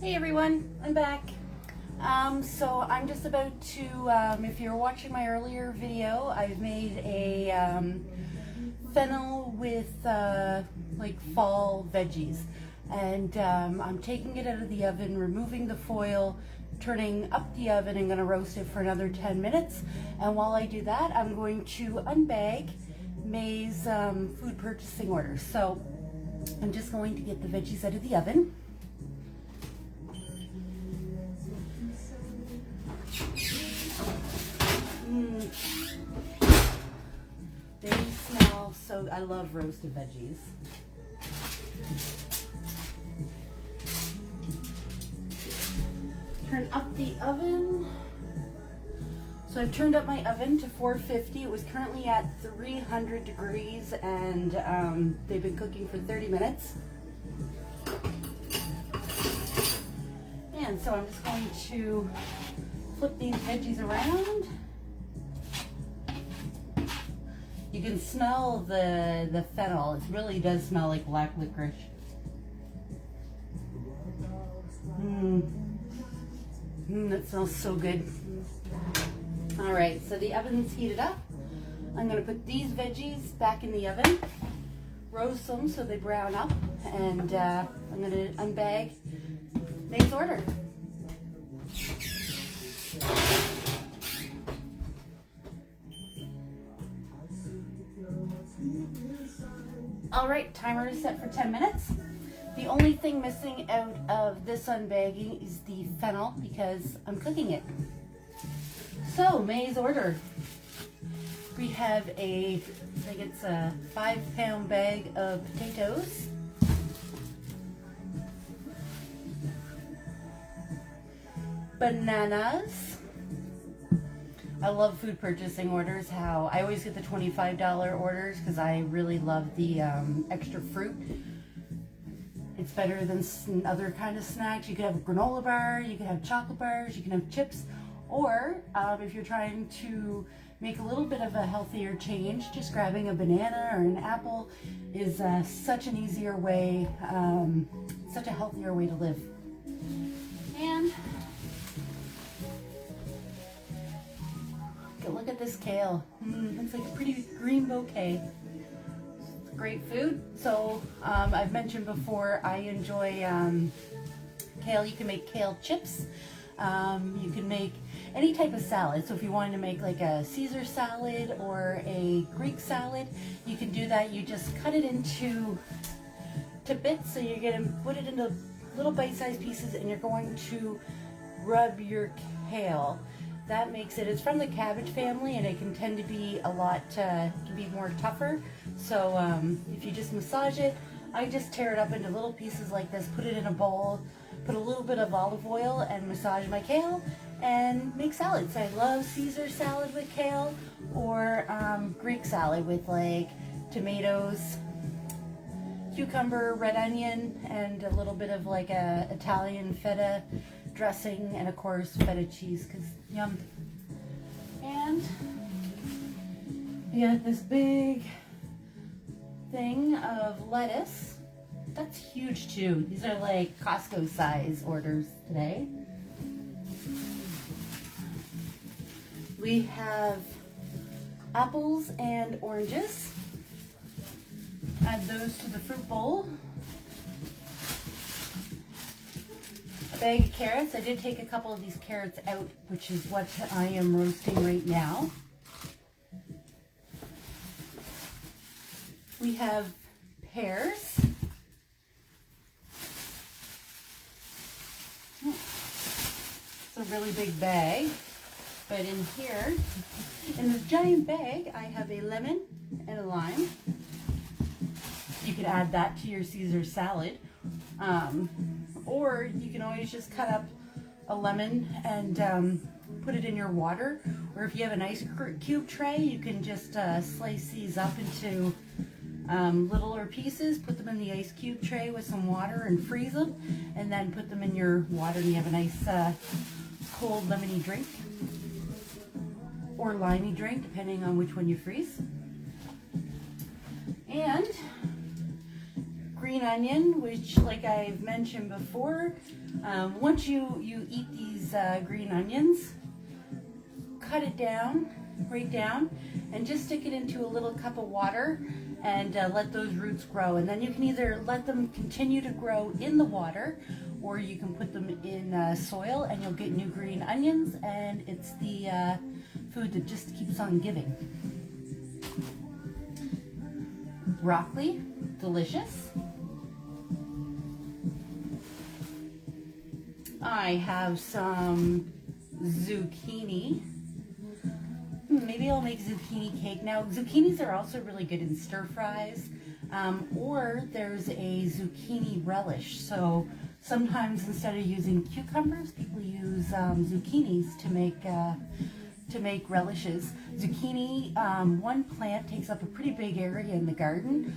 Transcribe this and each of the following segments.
Hey everyone, I'm back. So I'm just about to, if you're watching my earlier video, I've made a fennel with like fall veggies. And I'm taking it out of the oven, removing the foil, turning up the oven, and gonna roast it for another 10 minutes. And while I do that, I'm going to unbag May's food purchasing order. So I'm just going to get the veggies out of the oven. They smell so, I love roasted veggies. Turn up the oven. So I've turned up my oven to 450. It was currently at 300 degrees and they've been cooking for 30 minutes. And so I'm just going to flip these veggies around. You can smell the fennel. It really does smell like black licorice. That smells so good. All right, so the oven's heated up. I'm gonna put these veggies back in the oven, roast them so they brown up, and I'm gonna unbag May's order. All right, timer is set for 10 minutes. The only thing missing out of this unbagging is the fennel because I'm cooking it. So, May's order. We have I think it's a 5-pound bag of potatoes. Bananas. I love food purchasing orders. How I always get the $25 orders because I really love the extra fruit. It's better than other kind of snacks. You could have a granola bar, you could have chocolate bars, you can have chips, or if you're trying to make a little bit of a healthier change, just grabbing a banana or an apple is such an easier way, such a healthier way to live. And look at this kale. Looks like a pretty green bouquet. Great food. So I've mentioned before I enjoy kale. You can make kale chips. You can make any type of salad. So if you wanted to make like a Caesar salad or a Greek salad, you can do that. You just cut it into bits. So you're going to put it into little bite-sized pieces and you're going to rub your kale. That makes it, it's from the cabbage family and it can tend to be a lot, can be more tougher. So if you just massage it, I just tear it up into little pieces like this, put it in a bowl, put a little bit of olive oil and massage my kale and make salads. I love Caesar salad with kale or Greek salad with like tomatoes, cucumber, red onion, and a little bit of like a Italian feta dressing, and of course feta cheese because yum. And we got this big thing of lettuce. That's huge too. These are like Costco size orders today. We have apples and oranges. Add those to the fruit bowl. A bag of carrots. I did take a couple of these carrots out, which is what I am roasting right now. We have pears. It's a really big bag, but in here, in this giant bag, I have a lemon and a lime. You could add that to your Caesar salad. Or you can always just cut up a lemon and put it in your water. Or if you have an ice cube tray, you can just slice these up into littler pieces, put them in the ice cube tray with some water and freeze them, and then put them in your water and you have a nice cold lemony drink. Or limey drink, depending on which one you freeze. And green onion, which, like I've mentioned before, once you eat these green onions, cut it down, right down, and just stick it into a little cup of water and let those roots grow. And then you can either let them continue to grow in the water, or you can put them in soil and you'll get new green onions, and it's the food that just keeps on giving. Broccoli, delicious. I have some zucchini. Maybe I'll make zucchini cake. Now, zucchinis are also really good in stir fries, or there's a zucchini relish. So sometimes instead of using cucumbers, people use zucchinis to make relishes. Zucchini, one plant takes up a pretty big area in the garden,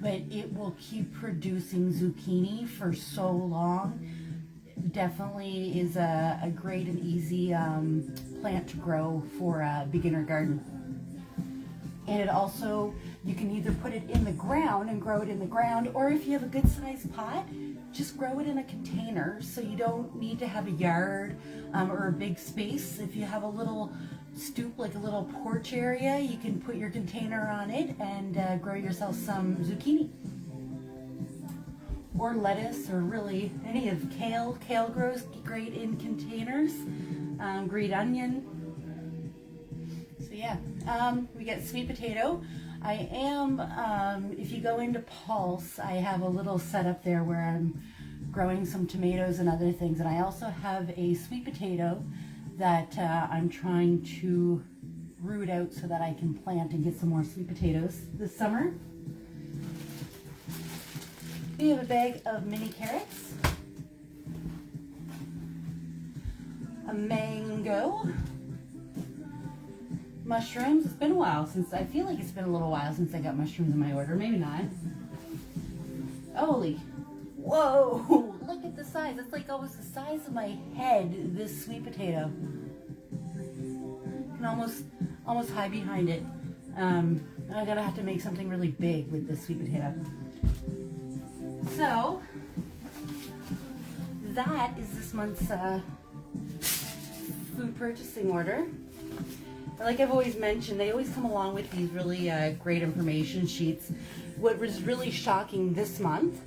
but it will keep producing zucchini for so long. Definitely is a great and easy plant to grow for a beginner garden. And it also, you can either put it in the ground and grow it in the ground, or if you have a good sized pot, just grow it in a container, so you don't need to have a yard or a big space. If you have a little stoop, like a little porch area, you can put your container on it and grow yourself some zucchini. Or lettuce, or really any of kale. Kale grows great in containers. Green onion. So yeah, we got sweet potato. I am, if you go into Pulse, I have a little setup there where I'm growing some tomatoes and other things. And I also have a sweet potato that I'm trying to root out so that I can plant and get some more sweet potatoes this summer. We have a bag of mini carrots, a mango, mushrooms. It's been a while since, I feel like it's been a little while since I got mushrooms in my order. Maybe not. Holy, whoa, look at the size. It's like almost the size of my head, this sweet potato. You can almost hide behind it. I'm gonna have to make something really big with this sweet potato. So, that is this month's food purchasing order. Like I've always mentioned, they always come along with these really great information sheets. What was really shocking this month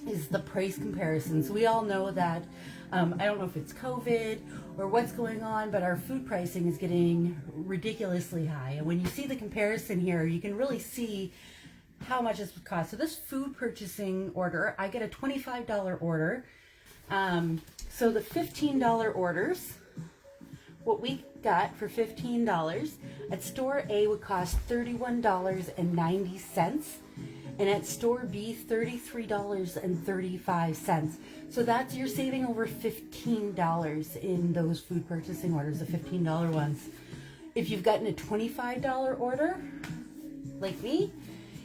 is the price comparisons. We all know that, I don't know if it's COVID or what's going on, but our food pricing is getting ridiculously high. And when you see the comparison here, you can really see how much this would cost. So this food purchasing order, I get a $25 order. So the $15 orders, what we got for $15 at store A would cost $31.90, and at store B $33.35. So that's, you're saving over $15 in those food purchasing orders, the $15 ones. If you've gotten a $25 order, like me,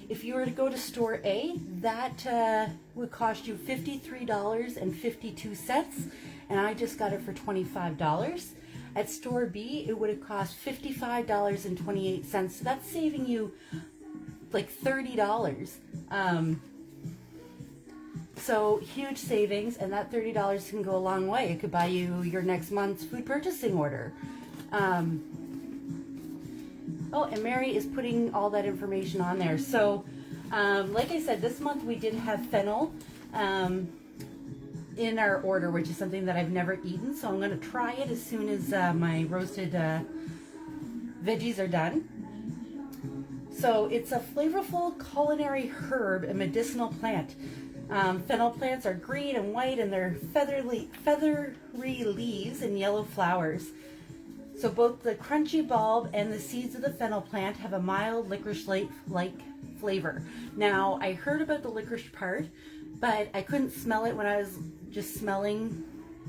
if you were to go to store A, that would cost you $53.52, and I just got it for $25. At store B, it would have cost $55.28, so that's saving you like $30. So huge savings, and that $30 can go a long way. It could buy you your next month's food purchasing order. Oh, and Mary is putting all that information on there. So, like I said, this month we did have fennel in our order, which is something that I've never eaten. So I'm going to try it as soon as my roasted veggies are done. So it's a flavorful culinary herb and medicinal plant. Fennel plants are green and white, and they're feathery leaves and yellow flowers. So both the crunchy bulb and the seeds of the fennel plant have a mild licorice-like flavor. Now, I heard about the licorice part, but I couldn't smell it when I was just smelling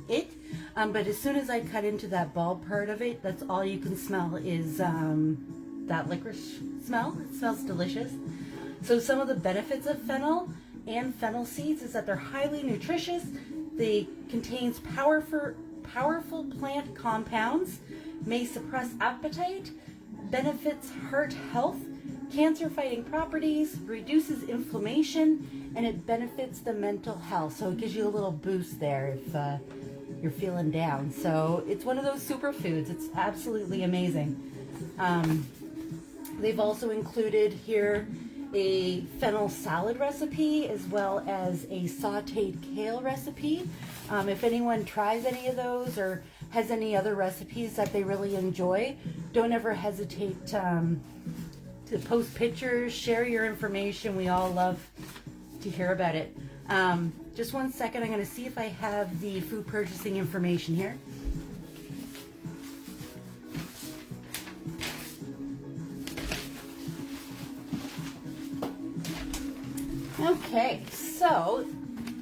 it. But as soon as I cut into that bulb part of it, that's all you can smell is that licorice smell. It smells delicious. So some of the benefits of fennel and fennel seeds is that they're highly nutritious. They contains powerful plant compounds, may suppress appetite, benefits heart health, cancer-fighting properties, reduces inflammation, and it benefits the mental health. So it gives you a little boost there if you're feeling down. So it's one of those superfoods. It's absolutely amazing. They've also included here a fennel salad recipe as well as a sauteed kale recipe. If anyone tries any of those or has any other recipes that they really enjoy, don't ever hesitate to post pictures, share your information. We all love to hear about it. Just one second, I'm going to see if I have the food purchasing information here. Okay, so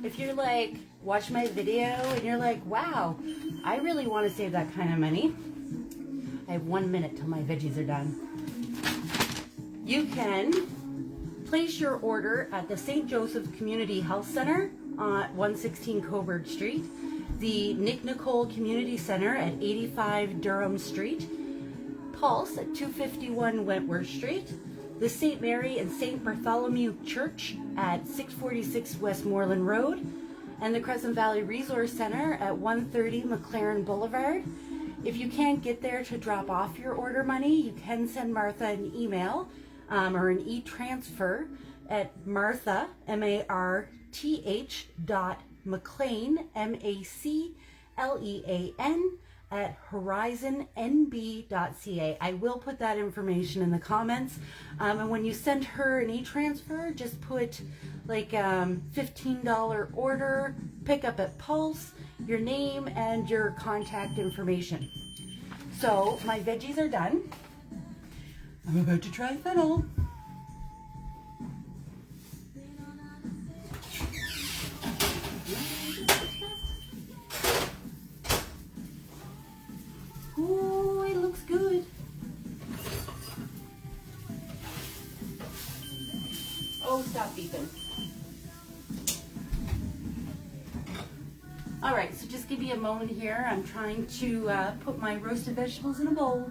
if you're like, watch my video and you're like, wow, I really want to save that kind of money. I have 1 minute till my veggies are done. You can place your order at the St. Joseph Community Health Center at 116 Coburg Street, the Nick Nicole Community Center at 85 Durham Street, Pulse at 251 Wentworth Street, the St. Mary and St. Bartholomew Church at 646 Westmoreland Road, and the Crescent Valley Resource Center at 130 McLaren Boulevard. If you can't get there to drop off your order money, you can send Martha an email or an e-transfer at Martha, MARTH.McLean, MACLEAN, at horizonnb.ca. I will put that information in the comments. And when you send her an e-transfer, just put like $15 order, pick up at Pulse, your name and your contact information. So my veggies are done. I'm about to try fennel. Ooh, it looks good. Oh, stop beeping. All right, so just give me a moment here. I'm trying to put my roasted vegetables in a bowl.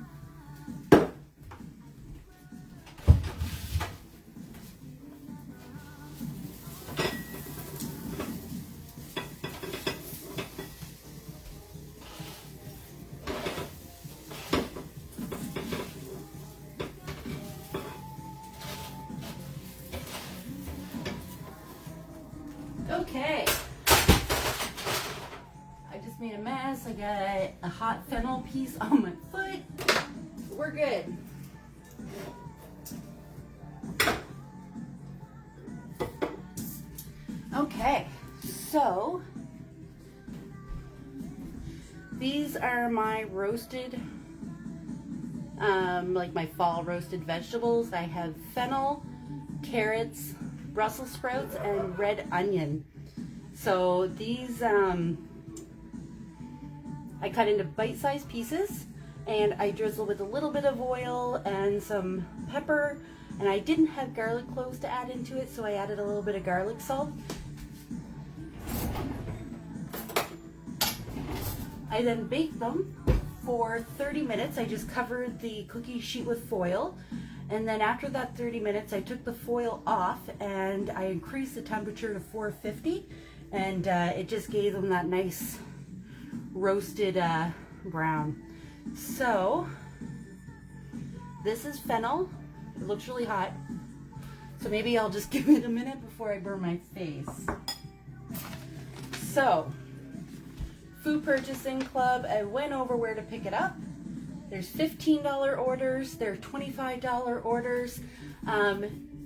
Okay, I just made a mess. I got a hot fennel piece on my foot. We're good. Okay, so these are my roasted, like my fall roasted vegetables. I have fennel, carrots, Brussels sprouts, and red onion. So these I cut into bite-sized pieces, and I drizzle with a little bit of oil and some pepper, and I didn't have garlic cloves to add into it, so I added a little bit of garlic salt. I then baked them for 30 minutes. I just covered the cookie sheet with foil. And then after that 30 minutes, I took the foil off and I increased the temperature to 450, and it just gave them that nice roasted brown. So this is fennel. It looks really hot, so maybe I'll just give it a minute before I burn my face. So Food Purchasing Club, I went over where to pick it up. There's $15 orders, there are $25 orders.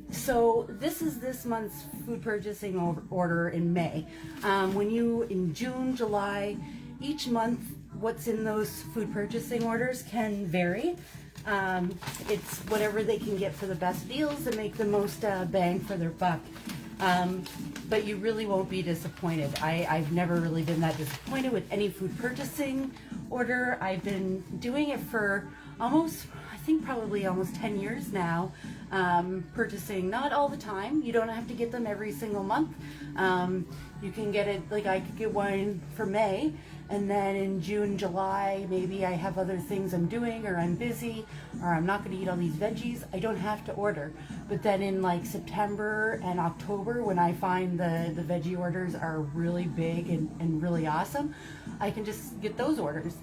So this is this month's food purchasing order in May. In June, July, each month, what's in those food purchasing orders can vary. It's whatever they can get for the best deals and make the most bang for their buck. But you really won't be disappointed. I've never really been that disappointed with any food purchasing order. I've been doing it for almost, I think probably almost 10 years now, purchasing, not all the time. You don't have to get them every single month. You can get it, like I could get one for May, and then in June, July, maybe I have other things I'm doing, or I'm busy, or I'm not going to eat all these veggies. I don't have to order. But then in like September and October, when I find the veggie orders are really big and really awesome, I can just get those orders.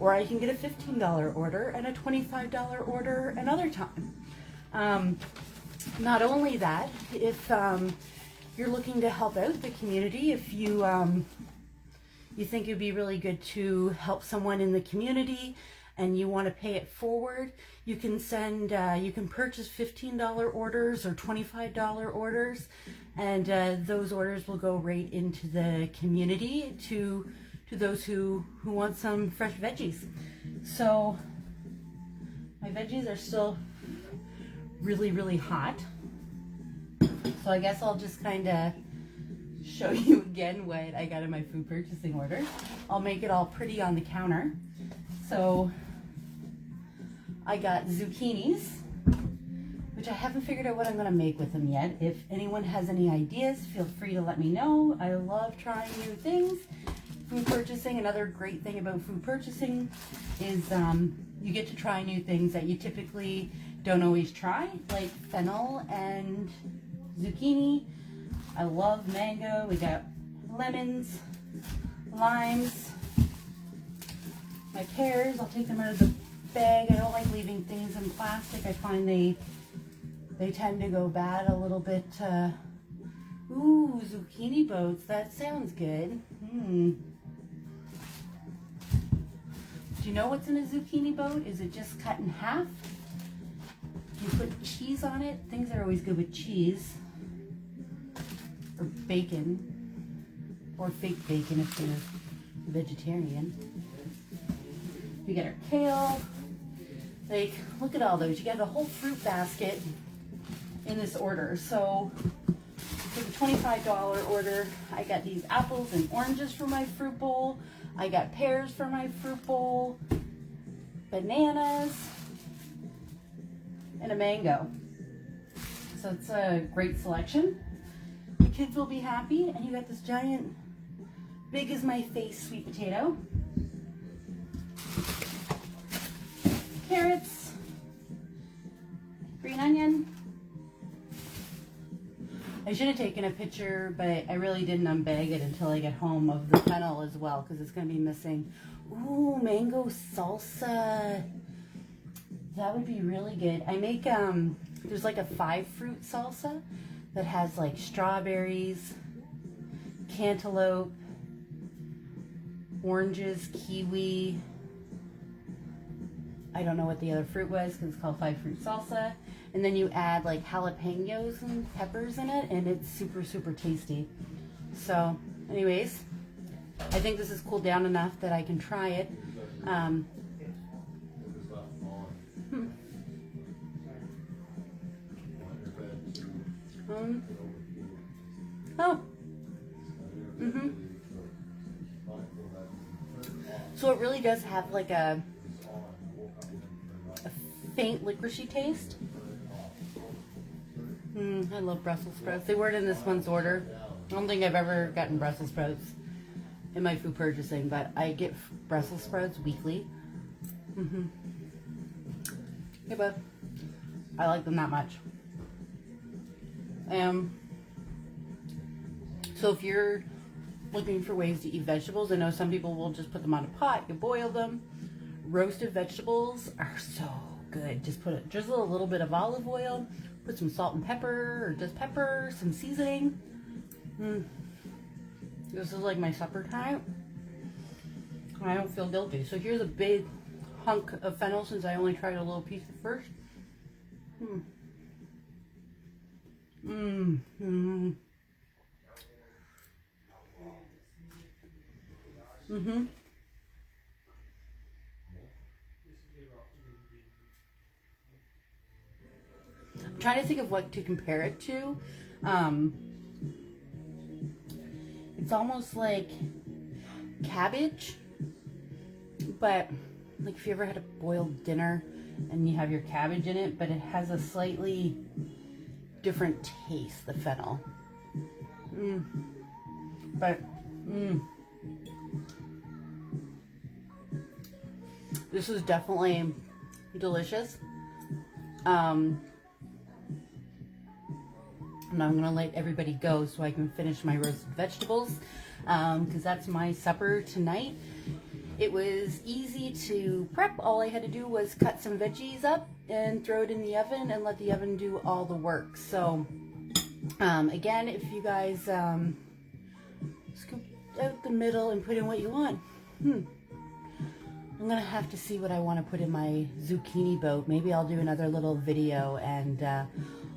Or I can get a $15 order and a $25 order another time. Not only that, if you're looking to help out the community, if you you think it'd be really good to help someone in the community and you want to pay it forward, you can send, you can purchase $15 orders or $25 orders, and those orders will go right into the community to those who want some fresh veggies. So my veggies are still really, really hot. So I guess I'll just kind of show you again what I got in my food purchasing order. I'll make it all pretty on the counter. So I got zucchinis, which I haven't figured out what I'm going to make with them yet. If anyone has any ideas, feel free to let me know. I love trying new things. Food purchasing, another great thing about food purchasing is you get to try new things that you typically don't always try, like fennel and zucchini. I love mango. We got lemons, limes, my pears. I'll take them out of the bag. I don't like leaving things in plastic. I find they tend to go bad a little bit. Ooh, zucchini boats. That sounds good. Do you know what's in a zucchini boat? Is it just cut in half? You put cheese on it. Things are always good with cheese. Or bacon. Or fake bacon if you're vegetarian. We got our kale. Like, look at all those. You got a whole fruit basket in this order. So for the $25 order, I got these apples and oranges for my fruit bowl. I got pears for my fruit bowl, bananas, and a mango. So it's a great selection. The kids will be happy. And you got this giant, big as my face, sweet potato. Carrots, green onion. I should have taken a picture, but I really didn't unbag it until I get home, of the fennel as well, because it's going to be missing. Ooh, mango salsa. That would be really good. I make, there's like a 5-fruit salsa that has like strawberries, cantaloupe, oranges, kiwi. I don't know what the other fruit was because it's called 5-fruit salsa. And then you add like jalapenos and peppers in it, and it's super, super tasty. So anyways, I think this has cooled down enough that I can try it. So it really does have like a faint licoricey taste. I love Brussels sprouts. They weren't in this month's order. I don't think I've ever gotten Brussels sprouts in my food purchasing, but I get Brussels sprouts weekly. Yeah, but I like them that much. So if you're looking for ways to eat vegetables, I know some people will just put them on a pot, you boil them. Roasted vegetables are so good. Just put just a little bit of olive oil, put some salt and pepper, or just pepper, some seasoning. This is like my supper time. I don't feel guilty. So here's a big hunk of fennel, since I only tried a little piece at first. I'm trying to think of what to compare it to. It's almost like cabbage, but like if you ever had a boiled dinner and you have your cabbage in it, but it has a slightly different taste, the fennel. This is definitely delicious. And I'm gonna let everybody go so I can finish my roasted vegetables, because that's my supper tonight. It was easy to prep. All I had to do was cut some veggies up and throw it in the oven and let the oven do all the work. So again, if you guys scoop out the middle and put in what you want. I'm gonna have to see what I want to put in my zucchini boat. Maybe I'll do another little video and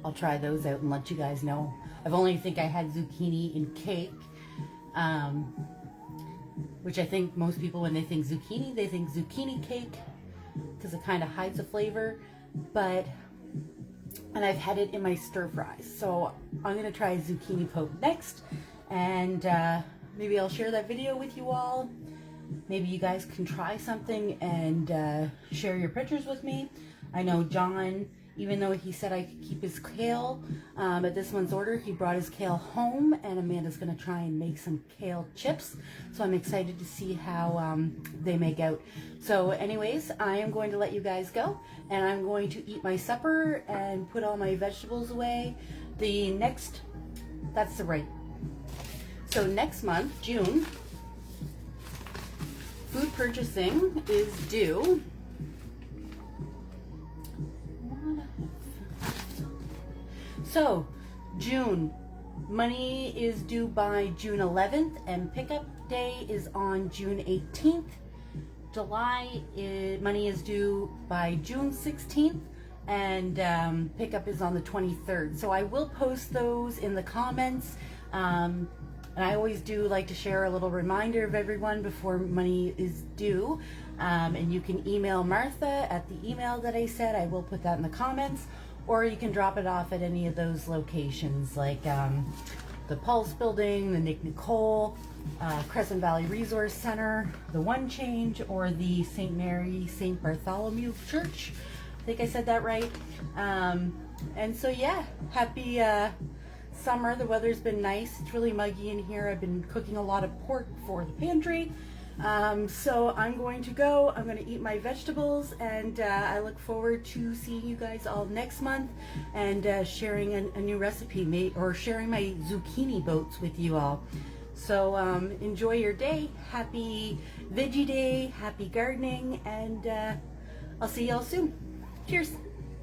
I'll try those out and let you guys know. I've only think I had zucchini in cake, which I think most people, when they think zucchini, they think zucchini cake because it kind of hides the flavor. And I've had it in my stir fries. So I'm gonna try zucchini poke next, and maybe I'll share that video with you all. Maybe you guys can try something and share your pictures with me. I know John, even though he said I could keep his kale, at this month's order, he brought his kale home, and Amanda's gonna try and make some kale chips. So I'm excited to see how they make out. So anyways, I am going to let you guys go, and I'm going to eat my supper and put all my vegetables away. So next month, June, food purchasing is due. So June, money is due by June 11th, and pickup day is on June 18th. July, money is due by June 16th, and pickup is on the 23rd. So I will post those in the comments. And I always do like to share a little reminder of everyone before money is due. And you can email Martha at the email that I said. I will put that in the comments. Or you can drop it off at any of those locations, like the Pulse Building, the Nick Nicole, Crescent Valley Resource Center, the One Change, or the St. Mary St. Bartholomew Church. I think I said that right. And so yeah, happy summer. The weather's been nice. It's really muggy in here. I've been cooking a lot of pork for the pantry. So I'm going to go. I'm going to eat my vegetables, and I look forward to seeing you guys all next month and sharing a new recipe, or sharing my zucchini boats with you all. So enjoy your day. Happy Veggie Day. Happy gardening, and I'll see y'all soon. Cheers.